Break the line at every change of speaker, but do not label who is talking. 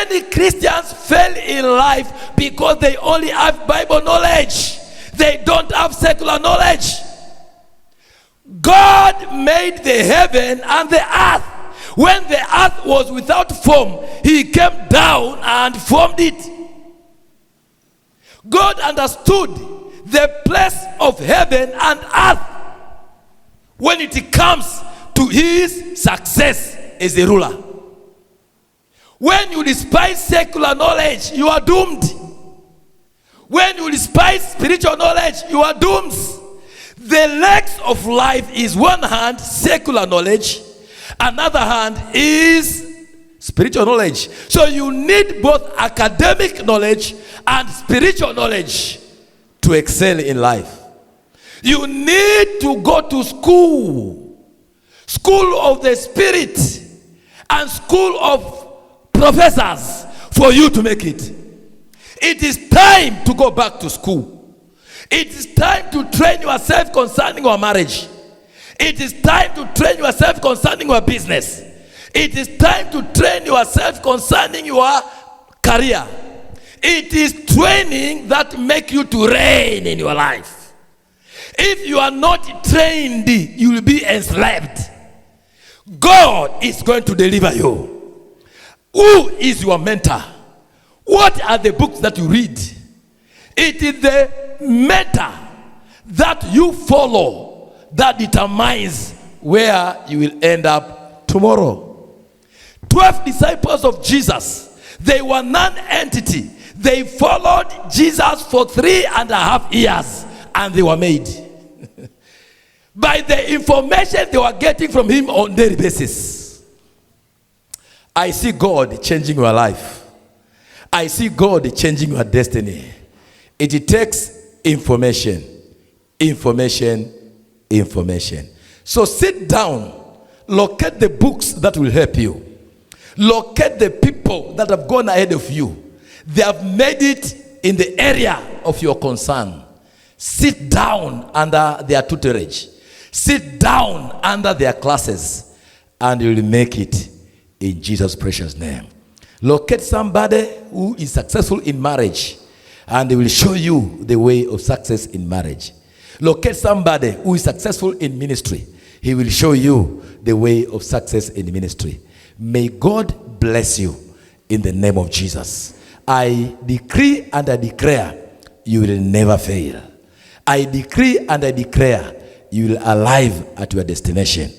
Many Christians fail in life because they only have Bible knowledge. They don't have secular knowledge. God made the heaven and the earth. When the earth was without form, he came down and formed it. God understood the place of heaven and earth when it comes to his success as a ruler. When you despise secular knowledge, you are doomed. When you despise spiritual knowledge, you are doomed. The legs of life is one hand, secular knowledge. Another hand is spiritual knowledge. So you need both academic knowledge and spiritual knowledge to excel in life. You need to go to school. School of the Spirit and school of professors for you to make it. It is time to go back to school. It is time to train yourself concerning your marriage. It is time to train yourself concerning your business. It is time to train yourself concerning your career. It is training that makes you to reign in your life. If you are not trained, you will be enslaved. God is going to deliver you. Who is your mentor? What are the books that you read? It is the mentor that you follow that determines where you will end up tomorrow. 12 disciples of Jesus, they were non-entity. They followed Jesus for 3.5 years and they were made. By the information they were getting from him on a daily basis. I see God changing your life. I see God changing your destiny. It takes information. Information. So sit down. Locate the books that will help you. Locate the people that have gone ahead of you. They have made it in the area of your concern. Sit down under their tutelage. Sit down under their classes. And you will make it in Jesus' precious name. Locate somebody who is successful in marriage. And they will show you the way of success in marriage. Locate somebody who is successful in ministry. He will show you the way of success in ministry. May God bless you in the name of Jesus. I decree and I declare you will never fail. I decree and I declare you will arrive at your destination